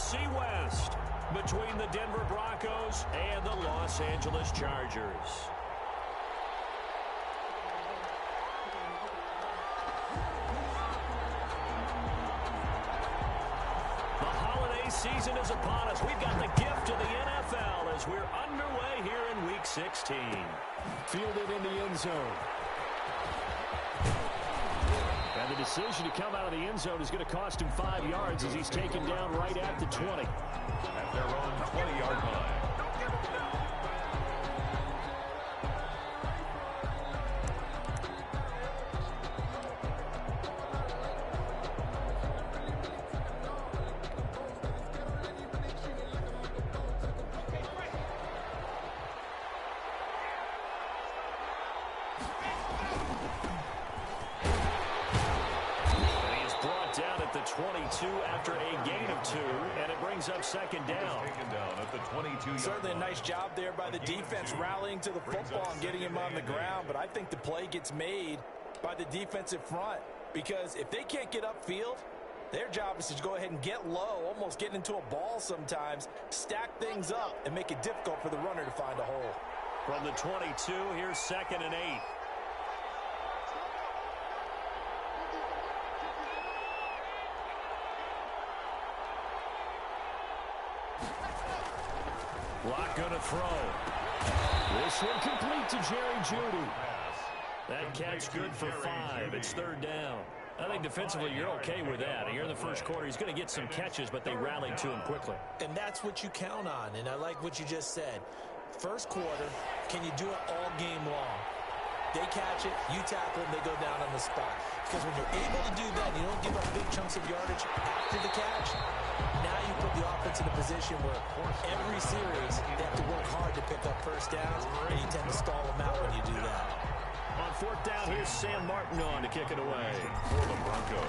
NFC West between the Denver Broncos and the Los Angeles Chargers. The holiday season is upon us. We've got the gift of the NFL as we're underway here in Week 16. Fielded in the end zone. And the decision to come out of the end zone is going to cost him 5 yards as he's taken down right at the 20. At their own 20-yard line. Down at the 22 after a gain of 2, and it brings up second down. Taken down at the 22-yard Certainly a line. nice job there by the defense rallying to the football and getting him on the ground, but I think the play gets made by the defensive front because if they can't get upfield, their job is to go ahead and get low, almost get into a ball sometimes, stack things up, and make it difficult for the runner to find a hole. From the 22, here's 2nd and 8. Lock going to throw. This one complete to Jerry Jeudy. That catch good for 5. It's 3rd down. I think defensively you're okay with that. Here in the first quarter, he's going to get some catches, but they rallied to him quickly. And that's what you count on, and I like what you just said. First quarter, can you do it all game long? They catch it, you tackle them, they go down on the spot. Because when you're able to do that, you don't give up big chunks of yardage after the catch. Now you put the offense in a position where every series they have to work hard to pick up first downs, and you tend to stall them out when you do that. On 4th down, here's Sam Martin on to kick it away For the Broncos.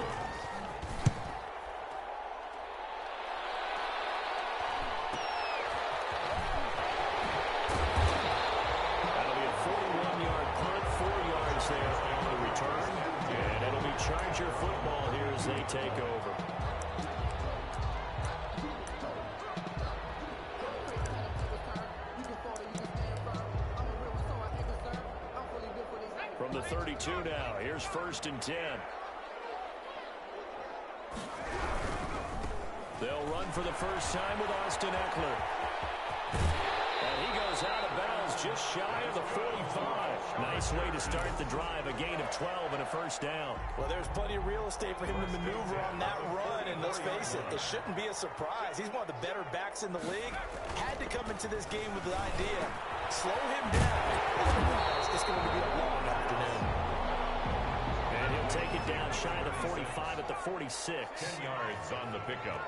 That'll be a 41-yard punt, 4 yards there on the return. And it'll be Charger football here as they take over. From the 32 now, here's 1st and 10. They'll run for the first time with Austin Eckler. And he goes out of bounds just shy of the 45. Nice way to start the drive, a gain of 12 and a first down. Well, there's plenty of real estate for him to maneuver on that run, and let's face it, it shouldn't be a surprise. He's one of the better backs in the league. Had to come into this game with the idea, slow him down. Otherwise, it's going to be a long afternoon. And he'll take it down shy of the 45 at the 46. 10 yards on the pickup.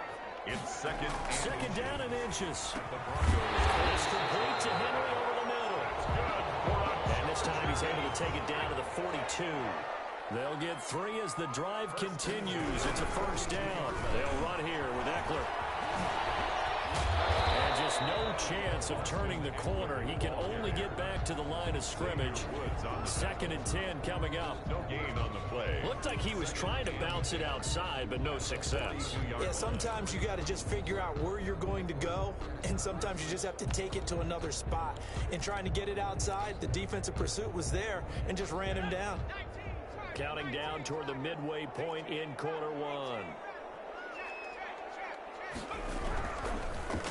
It's second down and inches. It's complete to Henry over the middle. And this time he's able to take it down to the 42. They'll get 3 as the drive continues. It's a first down. They'll run here with Eckler. And just no chance of turning the corner. He can only get back to the line of scrimmage. 2nd and 10 coming up. No gain on the play. Looked like he was trying to bounce it outside, but no success. Yeah, sometimes you got to just figure out where you're going to go, and sometimes you just have to take it to another spot. In trying to get it outside, the defensive pursuit was there and just ran him down. Counting down toward the midway point in quarter 1.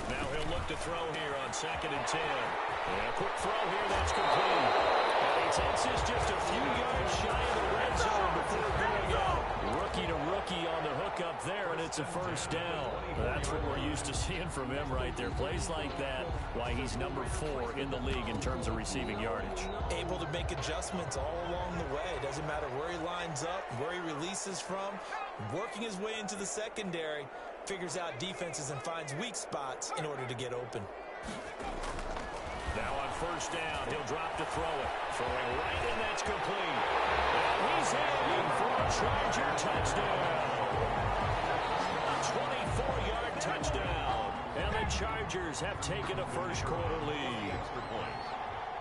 Now he'll look to throw here on 2nd and 10. And a quick throw here, that's complete. And he takes this just a few yards shy of the red zone before going out. Rookie to rookie on the hook up there, and it's a first down. That's what we're used to seeing from him right there. Plays like that, why he's number 4 in the league in terms of receiving yardage. Able to make adjustments all along the way. Doesn't matter where he lines up, where he releases from. Working his way into the secondary, figures out defenses and finds weak spots in order to get open. Now on first down, he'll drop to throw it. Throwing right, and that's complete. And he's in for a Charger touchdown. A 24-yard touchdown. And the Chargers have taken a first quarter lead.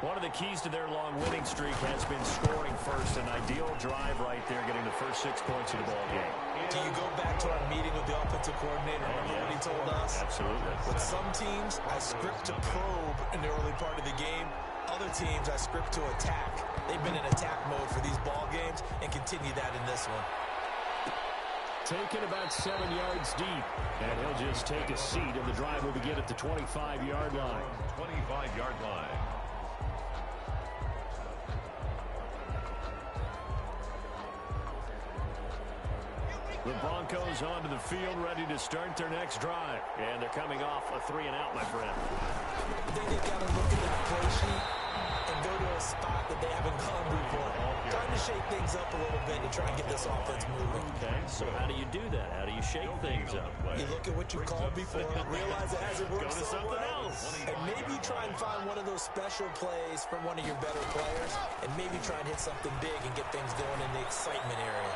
One of the keys to their long winning streak has been scoring first. An ideal drive right there, getting the first 6 points of the ball game. Do you go back to our meeting with the offensive coordinator? Remember what he told us? Absolutely. With some teams, I script to probe in the early part of the game. Other teams, I script to attack. They've been in attack mode for these ball games and continue that in this one. Taken about 7 yards deep. And he'll just take a seat, and the drive will begin at the 25-yard line. 25-yard line. The Broncos onto the field, ready to start their next drive. And they're coming off a 3-and-out, my friend. I think they've got to look at the play sheet and go to a spot that they haven't gone before. Trying to shake things up a little bit to try and get this offense moving. Okay, so how do you do that? How do you shake things up? You look at what you called before, realize it hasn't worked so something well, else. and maybe try and find one of those special plays from one of your better players, and maybe try and hit something big and get things going in the excitement area.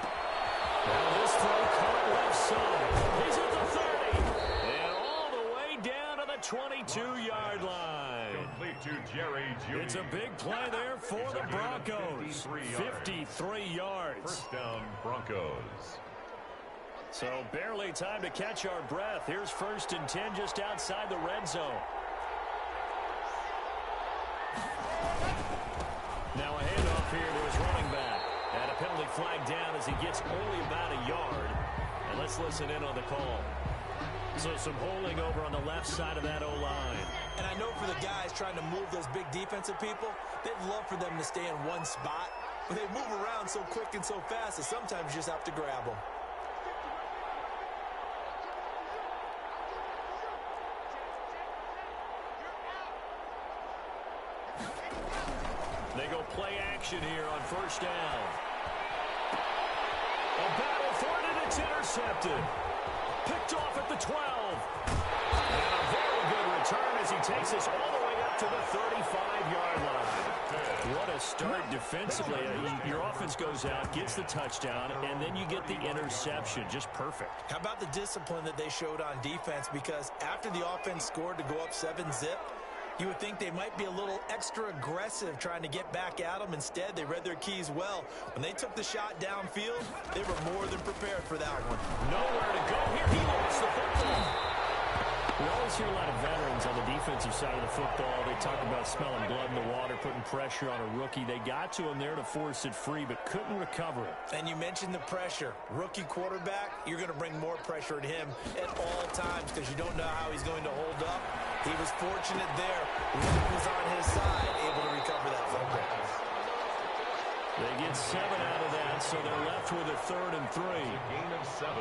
Now this throw caught left side. He's at the 30. And all the way down to the 22-yard line. Complete to Jerry Jeudy. It's a big play there for the Broncos. 53 yards. First down, Broncos. So barely time to catch our breath. Here's 1st and 10 just outside the red zone. Now a handoff here to his running back. And a penalty flag down as he gets only about a yard. And let's listen in on the call. So some holding over on the left side of that O-line. And I know for the guys trying to move those big defensive people, they'd love for them to stay in one spot. But they move around so quick and so fast that sometimes you just have to grab them. They go play action here on 1st down. A battle for it, and it's intercepted. Picked off at the 12. And a very good return as he takes us all the way up to the 35-yard line. What a start defensively. Your offense goes out, gets the touchdown, and then you get the interception. Just perfect. How about the discipline that they showed on defense? Because after the offense scored to go up 7-zip, you would think they might be a little extra aggressive trying to get back at them. Instead, they read their keys well. When they took the shot downfield, they were more than prepared for that one. Nowhere to go here. He lost the football. We always hear a lot of veterans on the defensive side of the football. They talk about smelling blood in the water, putting pressure on a rookie. They got to him there to force it free, but couldn't recover it. And you mentioned the pressure. Rookie quarterback, you're going to bring more pressure at him at all times because you don't know how he's going to hold up. He was fortunate there. Luke was on his side, able to recover that fumble. They get 7 out of that, so they're left with a 3rd and 3. Gain of 7.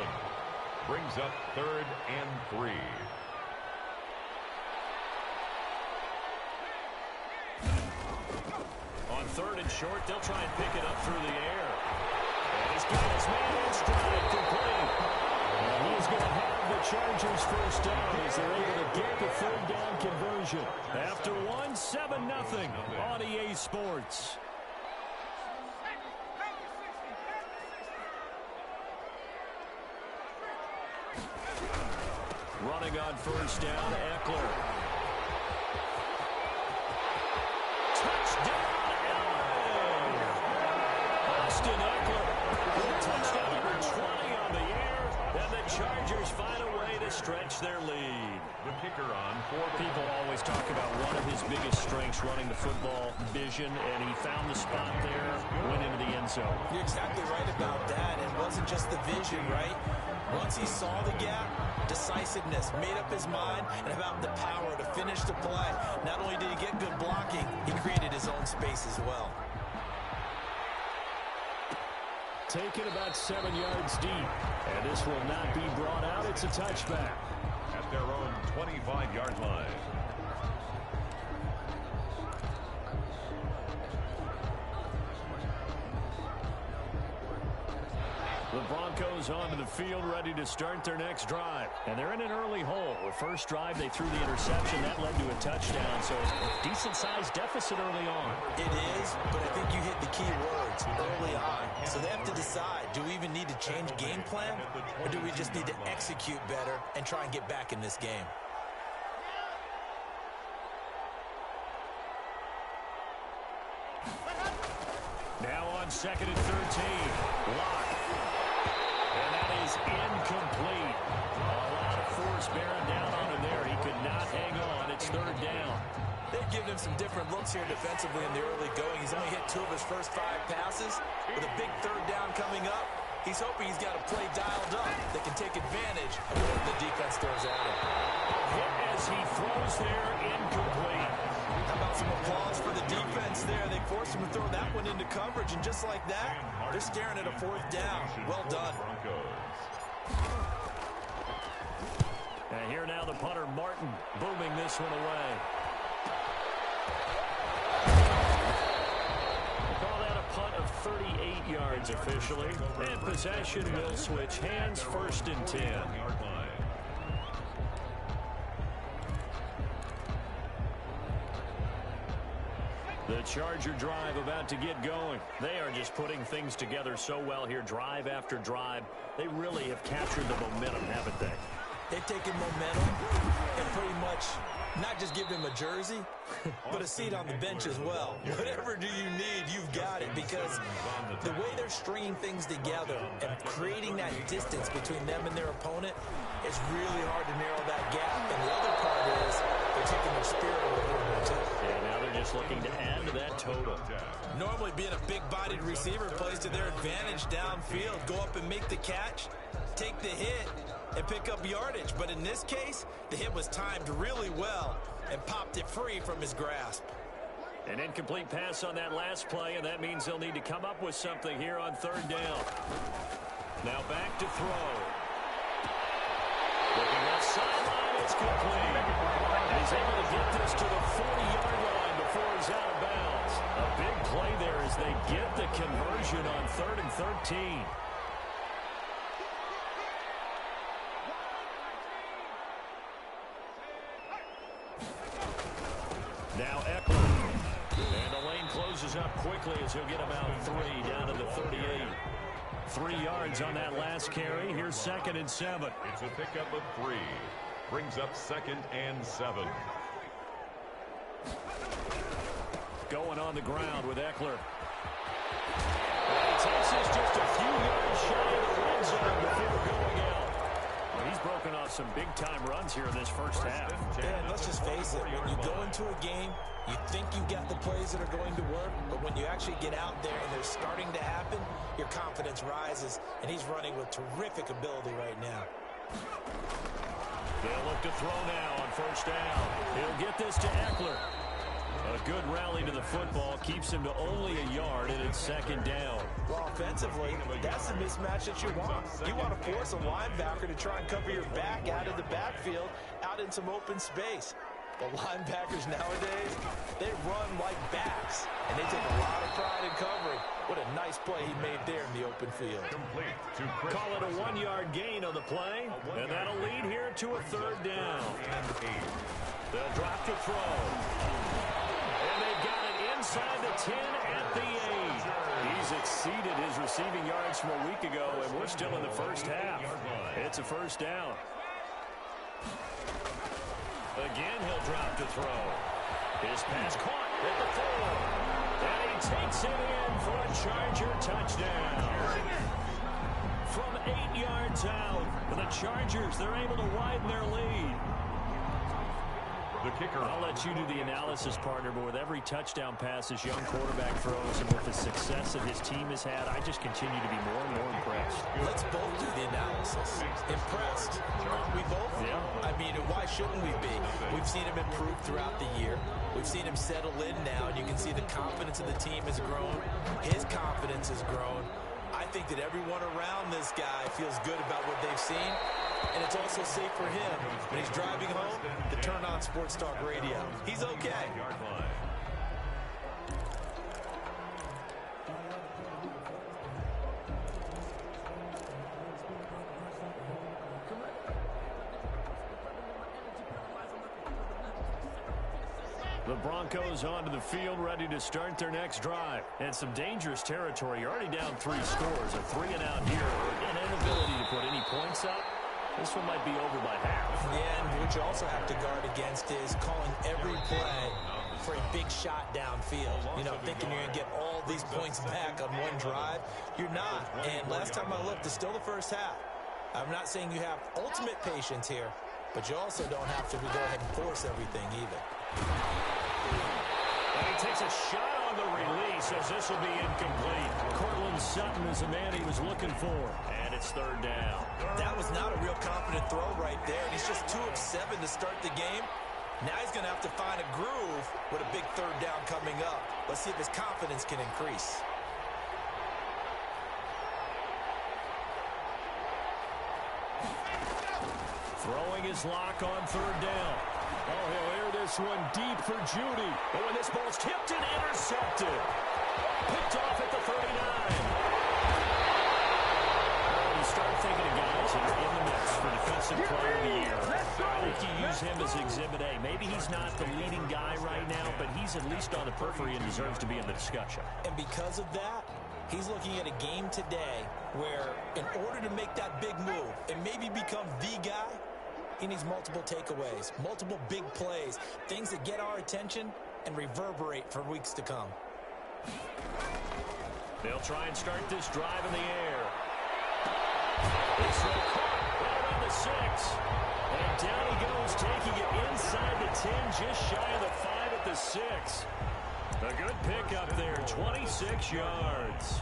Brings up 3rd and 3. On 3rd and short, they'll try and pick it up through the air. And he's got his man in stride, complete. And he's going to have the Chargers first down as they're able to get the 3rd down conversion. After 7-0 on EA Sports. Running on 1st down, Eckler. Touchdown, LA! Austin Eckler with touchdown number 20 on the air, and the Chargers find a way to stretch their lead. The kicker on for People always talk about one of his biggest strengths, running the football, vision, and he found the spot there, went into the end zone. You're exactly right about that. It wasn't just the vision, right? Once he saw the gap, decisiveness, made up his mind, and about the power to finish the play. Not only did he get good blocking, he created his own space as well. Taken about 7 yards deep, and this will not be brought out. It's a touchback. at their own 25-yard line. The Broncos onto the field, ready to start their next drive. And they're in an early hole. The first drive, they threw the interception. That led to a touchdown, so a decent-sized deficit early on. It is, but I think you hit the key words early on. So they have to decide, do we even need to change game plan, or do we just need to execute better and try and get back in this game? Now on 2nd and 13. Lock. And that is incomplete. A lot of force bearing down on him there. He could not hang on. It's 3rd down. They've given him some different looks here defensively in the early going. He's only hit 2 of his first 5 passes. With a big 3rd down coming up, he's hoping he's got a play dialed up that can take advantage of what the defense throws at him. Hit as he throws there, incomplete. How about some applause for the defense there? They forced him to throw that one into coverage, and just like that, they're staring at a 4th down. Well done. And here now the punter, Martin, booming this one away. We'll call that a punt of 38 yards officially. And possession will switch hands, 1st and 10. The Charger drive about to get going. They are just putting things together so well here, drive after drive. They really have captured the momentum, haven't they? They've taken momentum and pretty much not just give him a jersey, but a seat on the bench as well. Whatever do you need, you've got it, because the way they're stringing things together and creating that distance between them and their opponent, it's really hard to narrow that gap. And the other part is they're taking their spirit away too. Yeah, now they're just looking to add to that total. Normally being a big-bodied receiver plays to their advantage downfield. Go up and make the catch, take the hit, and pick up yardage. But in this case, the hit was timed really well and popped it free from his grasp. An incomplete pass on that last play, and that means they'll need to come up with something here on 3rd down. Now back to throw. Looking left sideline, it's complete. He's able to get this to the 40-yard line before he's out of bounds. A big play there as they get the conversion on 3rd and 13. Now Eckler. And the lane closes up quickly as he'll get about 3 down to the 38. 3 yards on that last carry. Here's 2nd and 7. It's a pickup of 3. Brings up 2nd and 7. Going on the ground with Eckler. And he takes this just a few yards shy of the red zone before going out. Well, he's broken off some big-time runs here in this first half. Yeah, and let's just face it. When you go into a game, you think you got the plays that are going to work, but when you actually get out there and they're starting to happen, your confidence rises, and he's running with terrific ability right now. They'll look to throw now on 1st down. He'll get this to Eckler. A good rally to the football keeps him to only a yard, and it's 2nd down. Well, offensively, that's the mismatch that you want. You want to force a linebacker to try and cover your back out of the backfield, out in some open space. The linebackers nowadays, they run like backs, and they take a lot of pride in covering. What a nice play he made there in the open field. Call it a 1-yard gain on the play, and that'll lead here to a 3rd down. They'll drop to throw. And they've got it inside the 10 at the 8. He's exceeded his receiving yards from a week ago, and we're still in the first half. It's a 1st down. Again, he'll drop to throw. His pass caught at the 4. And he takes it in for a Charger touchdown. From 8 yards out, the Chargers, they're able to widen their lead. The kicker. I'll let you do the analysis, partner, but with every touchdown pass this young quarterback throws and with the success that his team has had, I just continue to be more and more impressed. Let's both do the analysis. Impressed. Aren't we both? Yeah. I mean, why shouldn't we be? We've seen him improve throughout the year. We've seen him settle in now, and you can see the confidence of the team has grown. His confidence has grown. I think that everyone around this guy feels good about what they've seen. And it's also safe for him when he's driving home to turn on Sports Talk Radio. He's okay. The Broncos onto the field, ready to start their next drive. And some dangerous territory. You're already down 3 scores. A 3-and-out here. An inability to put any points up. This one might be over by half. Yeah, and what you also have to guard against is calling every play for a big shot downfield. You know, thinking you're going to get all these points back on one drive. You're not. And last time I looked, it's still the first half. I'm not saying you have ultimate patience here, but you also don't have to go ahead and force everything either. And he takes a shot on the release as this will be incomplete. Cortland Sutton is the man he was looking for. And it's third down. That was not a real confident throw right there. And he's just 2 of 7 to start the game. Now he's going to have to find a groove with a big third down coming up. Let's see if his confidence can increase. Throwing his lock on third down. Oh, he'll air this one deep for Judy. But when this ball's tipped and intercepted. Picked off at the 39. You start thinking of guys that are in the mix for Defensive Player of the Year. I think you use him as Exhibit A. Maybe he's not the leading guy right now, but he's at least on the periphery and deserves to be in the discussion. And because of that, he's looking at a game today where in order to make that big move and maybe become the guy, he needs multiple takeaways, multiple big plays, things that get our attention and reverberate for weeks to come. They'll try and start this drive in the air. This one caught right around the 6. And down he goes, taking it inside the 10, just shy of the 5 at the 6. A good pickup there, 26 yards.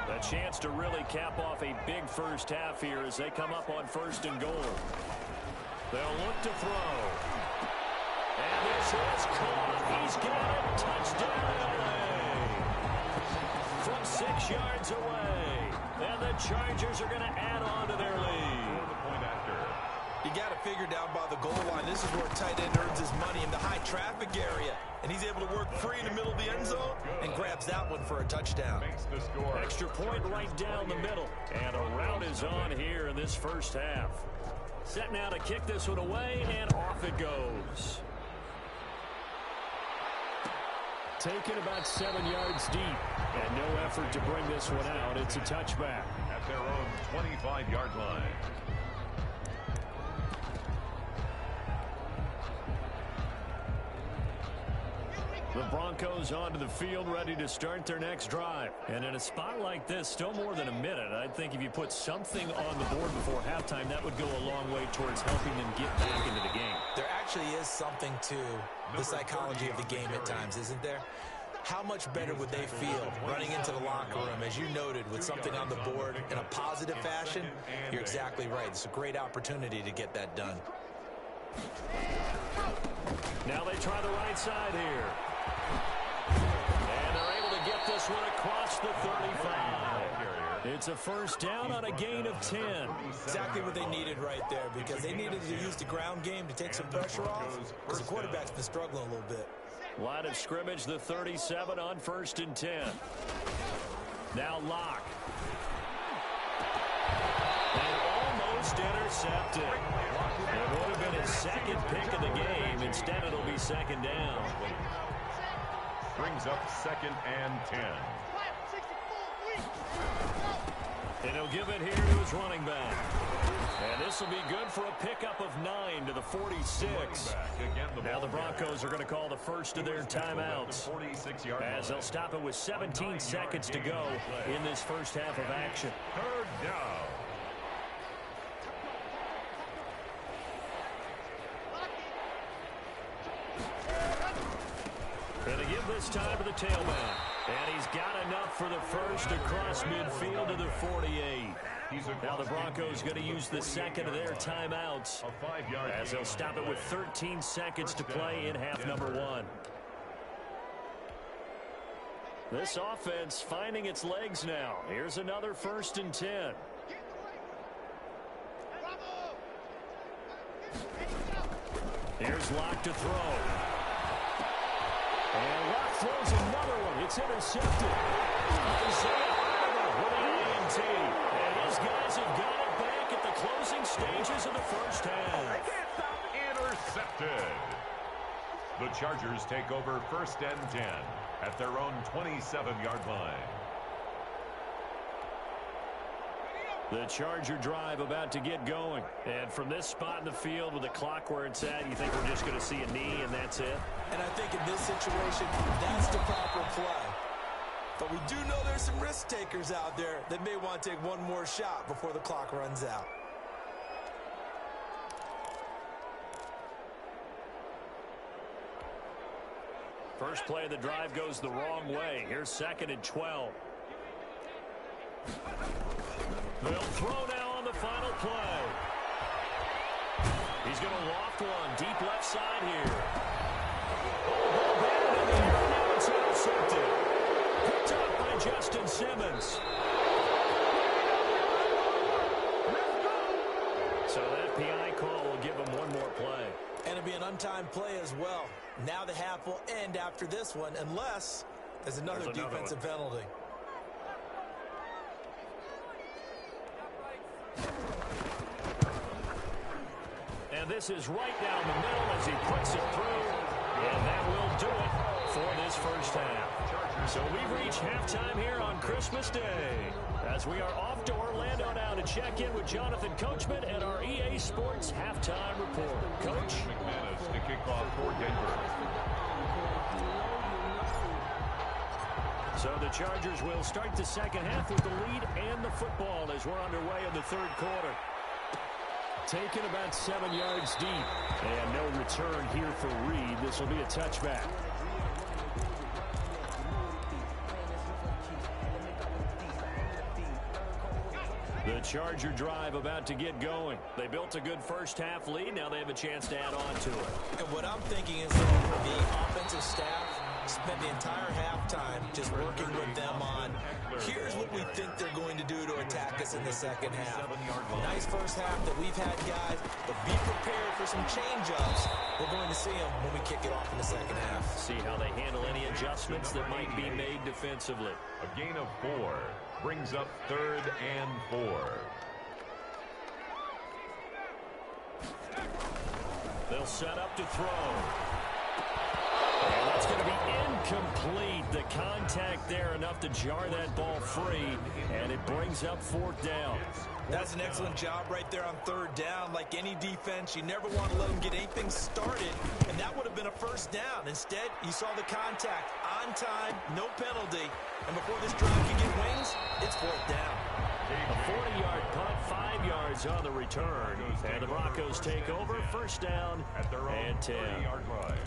A chance to really cap off a big first half here as they come up on 1st and goal. They'll look to throw. And this is caught. He's got it. Touchdown. From 6 yards away. And the Chargers are going to add on to their lead. You got to figure down by the goal line. This is where a tight end earns his money in the high traffic area. And he's able to work free in the middle of the end zone and grabs that one for a touchdown. Extra point right down the middle. And a route is on here in this first half. Set now to kick this one away, and off it goes. Taken about 7 yards deep. And no effort to bring this one out. It's a touchback. At their own 25-yard line. The Broncos onto the field, ready to start their next drive. And in a spot like this, still more than a minute, I think if you put something on the board before halftime, that would go a long way towards helping them get back into the game. There actually is something to the psychology of the game at times, isn't there? How much better would they feel running into the locker room, as you noted, with something on the board in a positive fashion? You're exactly right. It's a great opportunity to get that done. Now they try the right side here. And they're able to get this one across the 35. It's a first down on a gain of 10. Exactly what they needed right there, because they needed to use the ground game to take some pressure off, because the quarterback's been struggling a little bit. Line of scrimmage, the 37 on 1st and 10. Now Locke. And almost intercepted. It would have been his second pick of the game. Instead, it'll be second down. Brings up 2nd and 10. And he'll give it here to his running back. And this will be good for a pickup of 9 to the 46. Now the Broncos are going to call the first of their timeouts, as they'll stop it with 17 seconds to go in this first half of action. Third down. And to give this time to the tailback. And he's got enough for the first across midfield to the 48. Now the Broncos going to use the second of their timeouts, as they'll stop it with 13 seconds to play in half number 1. This offense finding its legs now. Here's another 1st and 10. Here's Locke to throw. And Locke throws another one. It's intercepted. Isaiah Oliver with an A&T. And his guys have got it back at the closing stages of the first half. Intercepted. The Chargers take over 1st and 10 at their own 27-yard line. The Charger drive about to get going. And from this spot in the field with the clock where it's at, you think we're just going to see a knee and that's it? And I think in this situation, that's the proper play. But we do know there's some risk takers out there that may want to take one more shot before the clock runs out. First play of the drive goes the wrong way. Here's 2nd and 12. They'll throw now on the final play. He's going to loft one deep left side here. Oh, ball in the air. Now it's intercepted. Picked up by Justin Simmons. So that PI call will give him one more play. And it'll be an untimed play as well. Now the half will end after this one, unless there's another defensive penalty. And this is right down the middle as he puts it through. And that will do it for this first half. So we've reached halftime here on Christmas Day, as we are off to Orlando now to check in with Jonathan Coachman at our EA Sports Halftime Report. Coach? McManus to kick off for Denver. So the Chargers will start the second half with the lead and the football as we're underway in the third quarter. Taken about 7 yards deep. And no return here for Reed. This will be a touchback. The Charger drive about to get going. They built a good first half lead. Now they have a chance to add on to it. And what I'm thinking is that the offensive staff spent the entire halftime just working with them on, here's what we think they're going to do to attack us in the second half. Nice first half that we've had, guys, but be prepared for some change-ups. We're going to see them when we kick it off in the second half. See how they handle any adjustments that might be made defensively. A gain of 4 brings up 3rd and 4. They'll set up to throw. And that's going to be incomplete. The contact there enough to jar that ball free, and it brings up 4th down. That's an excellent job right there on 3rd down. Like any defense, you never want to let them get anything started, and that would have been a first down. Instead, you saw the contact on time, no penalty, and before this drive can get wings, it's 4th down. A 40-yard punt, 5 yards on the return, and the Broncos take over, 1st down at their own and 10. 30-yard line.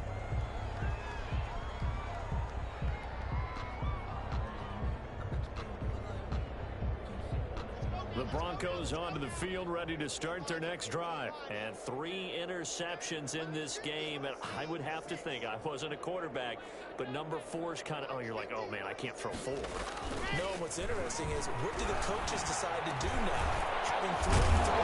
The Broncos onto the field, ready to start their next drive. And 3 interceptions in this game. And I would have to think, I wasn't a quarterback, but number 4 is kind of, oh, you're like, oh, man, I can't throw 4. No, what's interesting is, what do the coaches decide to do now? Having 3 and 3,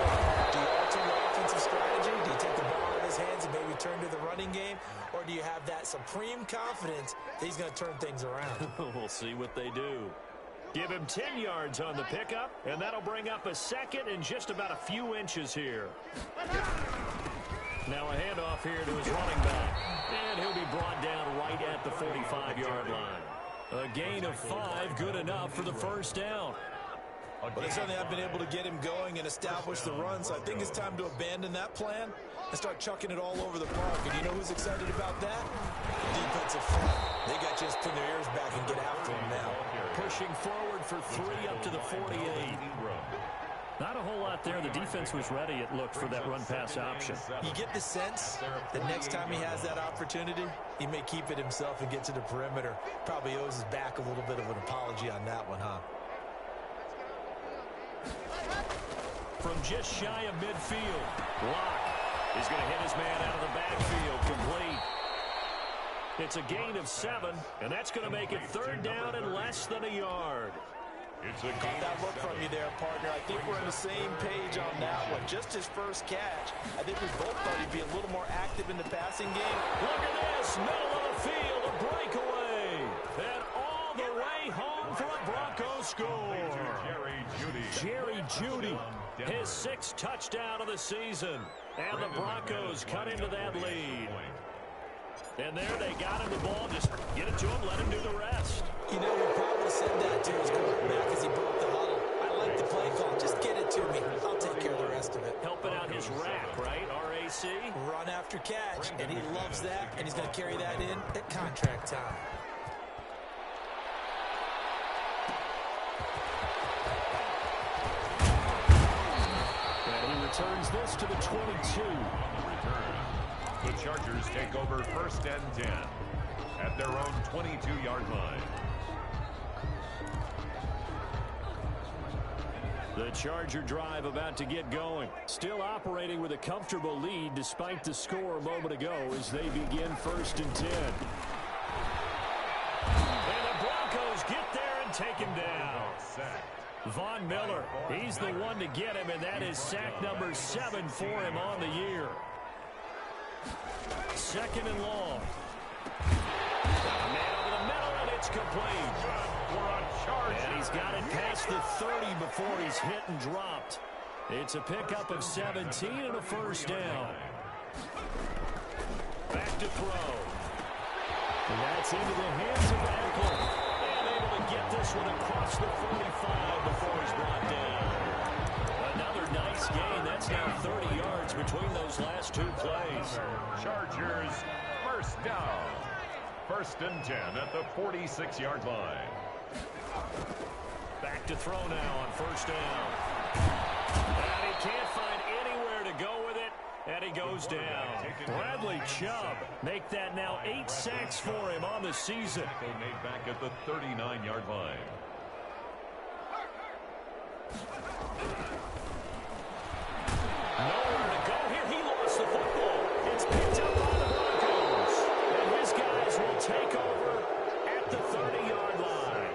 do you alter your offensive strategy? Do you take the ball out of his hands and maybe turn to the running game? Or do you have that supreme confidence that he's going to turn things around? We'll see what they do. Give him 10 yards on the pickup, and that'll bring up a 2nd and just about a few inches here. Now a handoff here to his running back, and he'll be brought down right at the 45-yard line. A gain of 5, good enough for the 1st down. But it's something I've been able to get him going and establish the run, so I think it's time to abandon that plan and start chucking it all over the park. And you know who's excited about that? The defensive front. They got just pin their ears back and get after him now. Pushing forward for 3 up to the 48. Not a whole lot there. The defense was ready, it looked, for that run-pass option. You get the sense that next time he has that opportunity, he may keep it himself and get to the perimeter. Probably owes his back a little bit of an apology on that one, huh? From just shy of midfield, Locke is going to hit his man out of the backfield, complete. It's a gain of 7, and that's going to make it 3rd down and less than a yard. Caught that look from you there, partner. I think we're on the same page on that one. Just his first catch. I think we both thought he'd be a little more active in the passing game. Look at this, middle of the field, a breakaway. And all the way home for a Broncos score. Jerry Jeudy, his 6th touchdown of the season. And the Broncos cut into that lead. And there they got him the ball. Just get it to him, let him do the rest. You know, he probably said that to his quarterback as he broke the huddle. I like like the play call. Just get it to me. I'll take care of the rest of it. Helping out his rack, right? RAC. Run after catch, and he loves that, and he's going to carry that in at contract time. And he returns this to the 22. Return. The Chargers take over 1st and 10 at their own 22-yard line. The Charger drive about to get going. Still operating with a comfortable lead despite the score a moment ago as they begin 1st and 10. And the Broncos get there and take him down. Von Miller, he's the one to get him, and that is sack number 7 for him on the year. 2nd and long. Man over the middle, and it's complete. And he's got it past the 30 before he's hit and dropped. It's a pickup of 17 and a 1st down. Back to throw. And that's into the hands of Eckler. And able to get this one across the 45 before he's brought down. Another nice gain. That's now 30 yards between those last 2 plays. Chargers 1st down. 1st and 10 at the 46-yard line. Back to throw now on 1st down. And he can't find anywhere to go with it, and he goes down. Bradley Chubb make that now 8 sacks for him on the season. Made back at the 39-yard line. Nowhere to go here. He lost the football. It's picked up by the Broncos. And his guys will take over at the 30-yard line.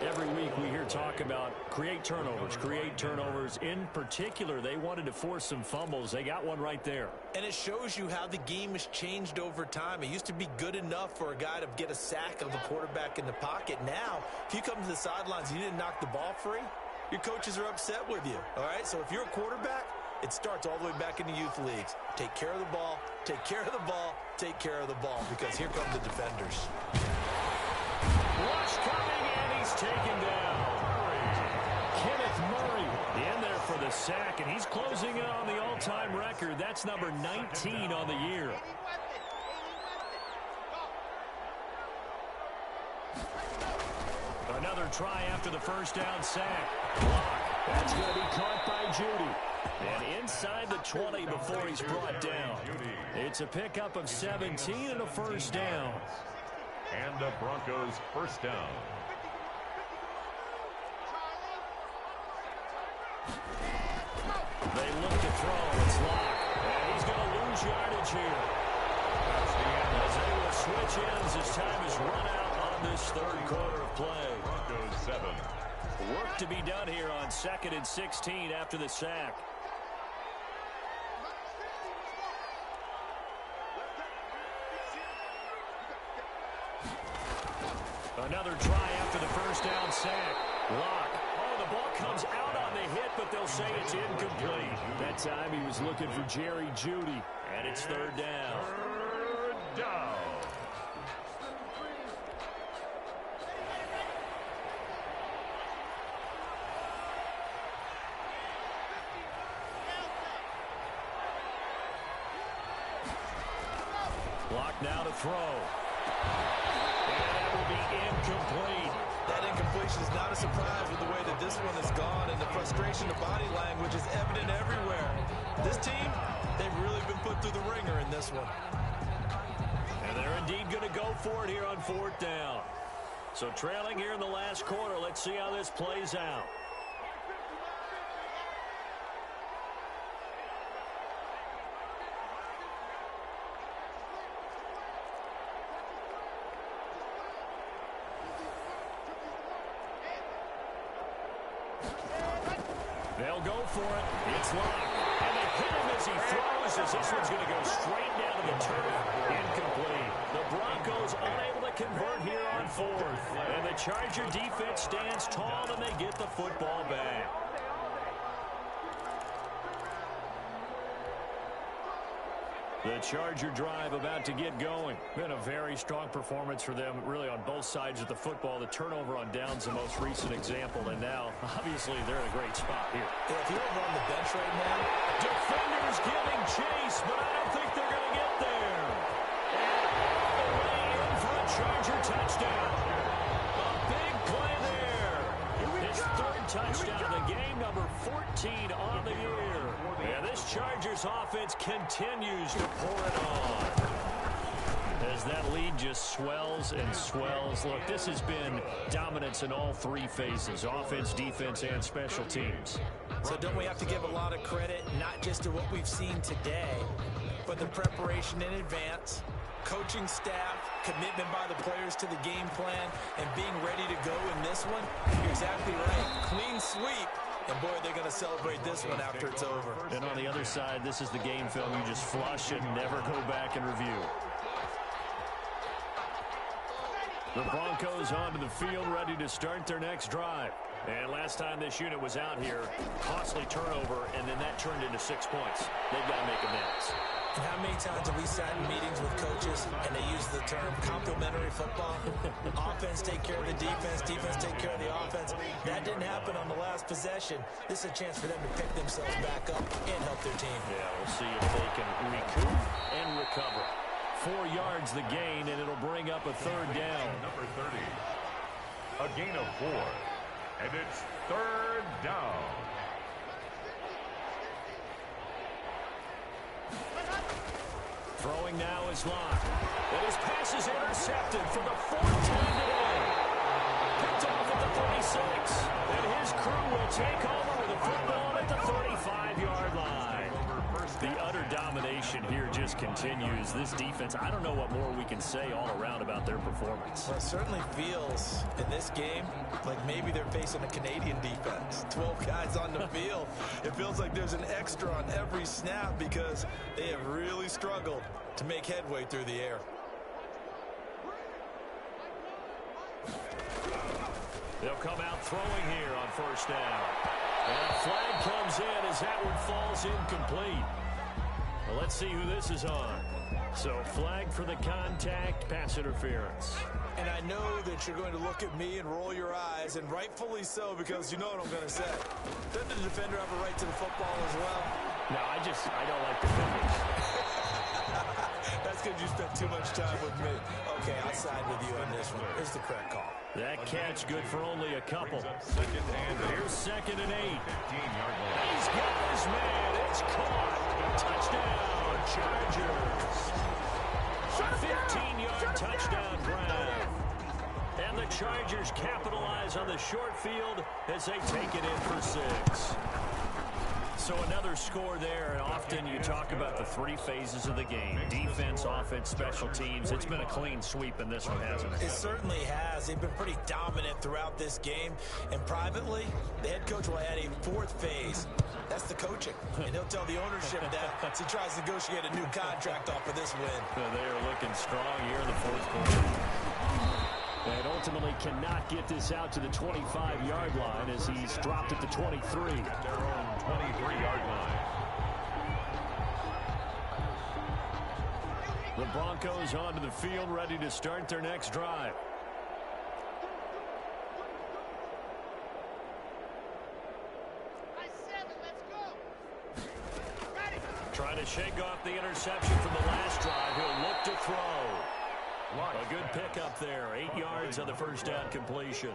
Every week we hear talk about create turnovers. In particular, they wanted to force some fumbles. They got one right there. And it shows you how the game has changed over time. It used to be good enough for a guy to get a sack of a quarterback in the pocket. Now, if you come to the sidelines and you didn't knock the ball free, your coaches are upset with you. All right, so if you're a quarterback, it starts all the way back in the youth leagues. Take care of the ball, take care of the ball, take care of the ball, because here come the defenders. Rush coming, and he's taken down. Kenneth Murray in there for the sack, and he's closing in on the all-time record. That's number 19 on the year. Another try after the 1st down sack. Block. That's going to be caught by Judy. And inside the 20 before he's brought down. It's a pickup of 17 and a 1st down. And the Broncos 1st down. They look to throw. It's locked. And he's going to lose yardage here. As they will switch ends as time is run out on this 3rd quarter of play. Broncos 7. Work to be done here on 2nd and 16 after the sack. Another try after the 1st down sack. Lock. Oh, the ball comes out on the hit, but they'll say it's incomplete. That time he was looking for Jerry Jeudy, and it's 3rd down. 3rd down. Lock now to throw. And that will be incomplete. That incompletion is not a surprise with the way that this one has gone, and the frustration of body language is evident everywhere. This team, they've really been put through the ringer in this one. And they're indeed going to go for it here on 4th down. So trailing here in the last quarter, let's see how this plays out. They'll go for it. It's locked. And they hit him as he throws, as this one's going to go straight down to the turf. Incomplete. The Broncos unable to convert here on 4th. And the Charger defense stands tall, and they get the football back. The Charger drive about to get going. Been a very strong performance for them, really on both sides of the football. The turnover on downs, the most recent example, and now, obviously, they're in a great spot here. Yeah, if you're over on the bench right now, defenders giving chase, but I don't think they're going to get there. And all the way in for a Charger touchdown. A big play there. His third touchdown of the game, number 14 on the year. And this Chargers offense continues to pour it on. As that lead just swells and swells. Look, this has been dominance in all three phases, offense, defense, and special teams. so don't we have to give a lot of credit, not just to what we've seen today, but the preparation in advance, coaching staff, commitment by the players to the game plan, and being ready to go in this one? You're exactly right. Clean sweep. And, boy, they're going to celebrate this one after it's over. And on the other side, this is the game film you just flush and never go back and review. The Broncos onto the field, ready to start their next drive. And last time this unit was out here, costly turnover, and then that turned into 6 points. They've got to make amends. And how many times have we sat in meetings with coaches and they use the term complementary football? Offense take care of the defense, defense take care of the offense. That didn't happen on the last possession. This is a chance for them to pick themselves back up and help their team. Yeah, we'll see if they can recoup and recover. 4 yards the gain, and it'll bring up a third down. Number 30. A gain of 4. And it's third down. Throwing now is Locke. And his pass is intercepted for the 4th time today. Picked off at the 36. And his crew will take over with the football at the 35-yard line. The utter domination here just continues. This defense, I don't know what more we can say all around about their performance. Well, it certainly feels in this game like maybe they're facing a Canadian defense. 12 guys on the field. It feels like there's an extra on every snap because they have really struggled to make headway through the air. They'll come out throwing here on first down. And a flag comes in as that one falls incomplete. Well, let's see who this is on. So flag for the contact, pass interference. And I know that you're going to look at me and roll your eyes, and rightfully so, because you know what I'm going to say. Doesn't the defender have a right to the football as well? No, I don't like defenders. That's because you spent too much time with me. Okay, I'll side with you on this one. Here's the correct call. That catch good for only a couple. Here's 2nd and 8. 15-yard line. He's got his man. It's caught. Touchdown, Chargers. A 15-yard touchdown grab. And the Chargers capitalize on the short field as they take it in for 6. So another score there, and often you talk about the 3 phases of the game. Defense, offense, special teams. It's been a clean sweep in this one, hasn't it? It certainly has. They've been pretty dominant throughout this game. And privately, the head coach will add a 4th phase. That's the coaching. And he'll tell the ownership that as he tries to negotiate a new contract off of this win. So they are looking strong here in the 4th quarter. And ultimately cannot get this out to the 25-yard line as he's dropped at the 23. Their own 23-yard line. The Broncos onto the field, ready to start their next drive. Trying to shake off the interception from the last drive. He'll look to throw. A good pickup there. 8 yards on the first down completion.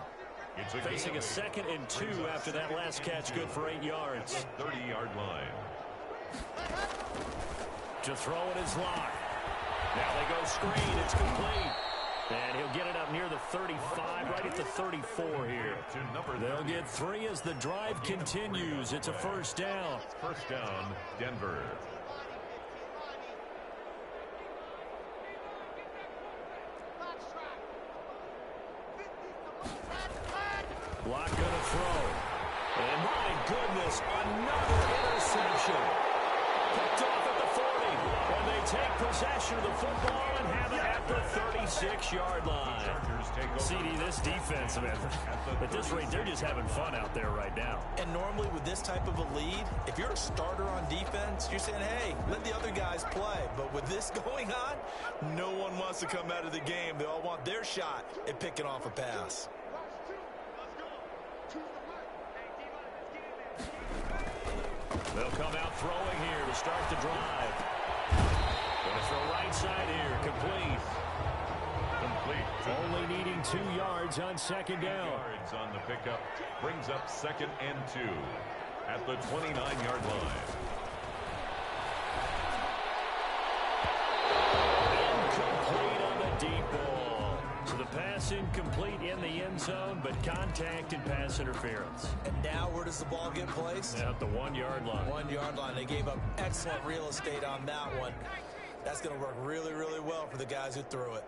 Facing a 2nd and 2 after that last catch, good for 8 yards. 30-yard line. To throw it is Locke. Now they go screen. It's complete. And he'll get it up near the 35, right at the 34 here. They'll get 3 as the drive continues. It's a first down. First down, Denver. Locke gonna throw. And my goodness, another interception. Picked off at the 40. And they take possession of the football and have it at the 36-yard line. CD, this defense, man, at this rate, they're just having fun out there right now. And normally with this type of a lead, if you're a starter on defense, you're saying, hey, let the other guys play. But with this going on, no one wants to come out of the game. They all want their shot at picking off a pass. They'll come out throwing here to start the drive. Going to throw right side here, complete. Only needing 2 yards on second down. Yards on the pickup brings up 2nd and 2 at the 29-yard line. Incomplete on the deep ball. So the pass incomplete in the end zone, but contact and pass interference. And now where does the ball get placed? At the 1-yard line. 1-yard line. They gave up excellent real estate on that one. That's going to work really, really well for the guys who threw it.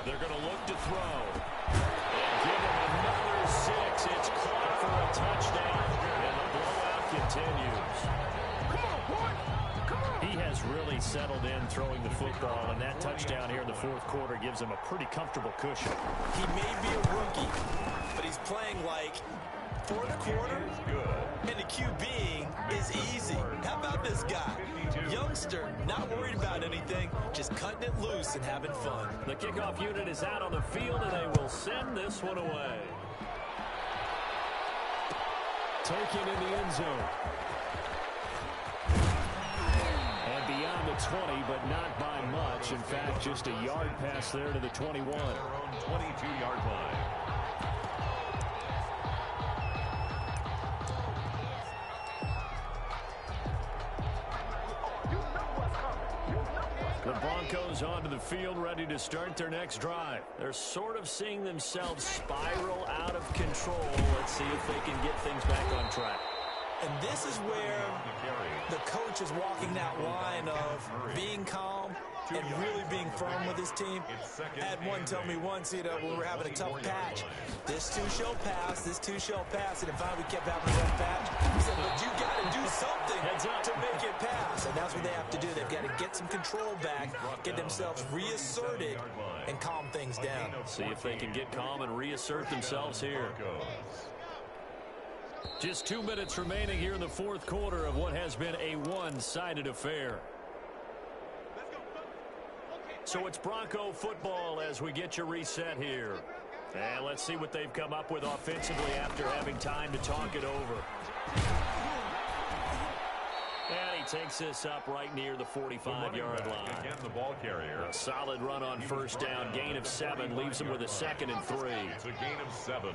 They're going to look to throw. And give him another 6. It's caught for a touchdown. And the blowout continues. Come on, boy. Come on. He has really settled in throwing the football, and that touchdown here in the 4th quarter gives him a pretty comfortable cushion. He may be a rookie, but he's playing like 4th quarter, and the QBing is easy. How about this guy? Youngster, not worried about anything, just cutting it loose and having fun. The kickoff unit is out on the field, and they will send this one away. Taken in the end zone. And beyond the 20, but not by much. In fact, just a yard pass there to the 21. Their own 22-yard line. The Broncos onto the field, ready to start their next drive. They're sort of seeing themselves spiral out of control. Let's see if they can get things back on track. And this is where the coach is walking that line of being calm and really being firm with his team. I had one tell me once, when we were having a tough patch, this too shall pass, this too shall pass. And finally we kept having a rough patch. He said, but you got to do something to make it pass. And that's what they have to do. They've got to get some control back, get themselves reasserted, and calm things down. See if they can get calm and reassert themselves here. Just 2 minutes remaining here in the 4th quarter of what has been a one-sided affair. So it's Bronco football as we get you reset here. And let's see what they've come up with offensively after having time to talk it over. And he takes this up right near the 45-yard line. Again, the ball carrier. A solid run on first down. Gain of 7 leaves him with a 2nd and 3. It's a gain of 7.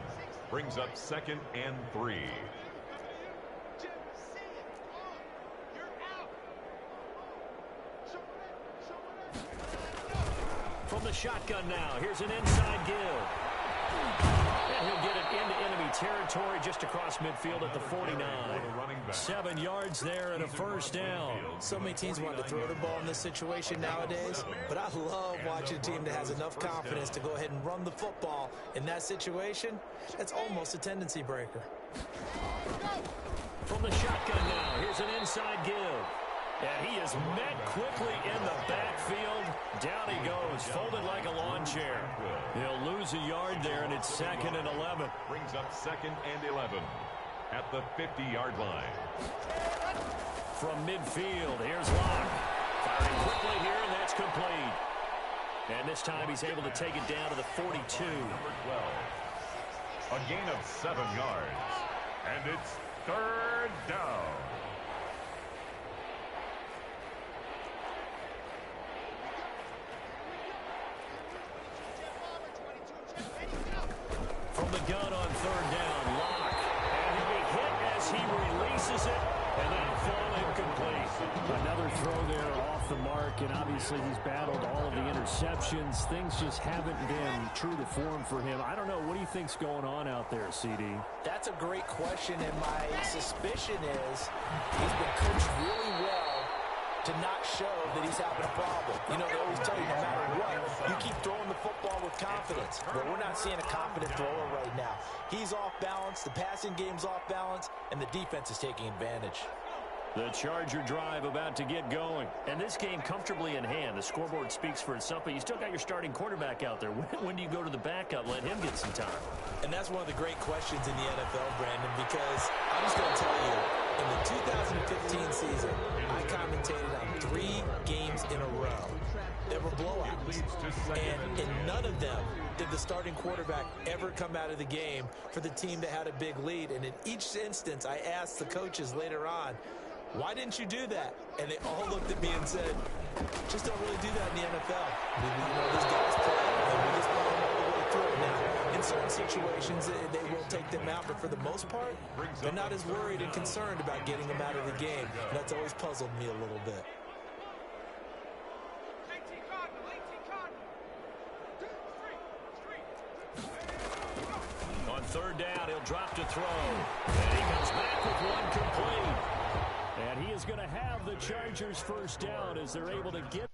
Brings up 2nd and 3. From the shotgun now, here's an inside give. And he'll get it into enemy territory just across midfield at the 49. 7 yards there and a first down. So many teams want to throw the ball in this situation nowadays, but I love watching a team that has enough confidence to go ahead and run the football in that situation. That's almost a tendency breaker. From the shotgun now, here's an inside give. And he is met quickly in the backfield. Down he goes, folded like a lawn chair. He'll lose a yard there, and it's 2nd and 11. Brings up 2nd and 11 at the 50-yard line. From midfield, here's Locke. Firing quickly here, and that's complete. And this time he's able to take it down to the 42. Number 12. A gain of 7 yards. And it's 3rd down. From the gun on 3rd down, Locke. And he'll be hit as he releases it, and that'll fall incomplete. Another throw there off the mark, and obviously he's battled all of the interceptions. Things just haven't been true to form for him. I don't know. What do you think's going on out there, CD? That's a great question, and my suspicion is he's been coached really well to not show that he's having a problem. You know, they always tell you no matter what, you keep throwing the football with confidence. But we're not seeing a confident thrower right now. He's off balance, the passing game's off balance, and the defense is taking advantage. The Charger drive about to get going. And this game comfortably in hand. The scoreboard speaks for itself, but you still got your starting quarterback out there. When do you go to the backup, let him get some time? And that's one of the great questions in the NFL, Brandon, because I'm just going to tell you, in the 2015 season, I commentated on 3 games in a row that were blowouts. And in none of them did the starting quarterback ever come out of the game for the team that had a big lead. And in each instance, I asked the coaches later on, why didn't you do that? And they all looked at me and said, just don't really do that in the NFL. You know, these guys play, and we just play them all the way through. Now, in certain situations, they will take them out, but for the most part, they're not as worried and concerned about getting them out of the game. And that's always puzzled me a little bit. On third down, he'll drop to throw. And he comes back with one complete. And he is going to have the Chargers first down as they're able to get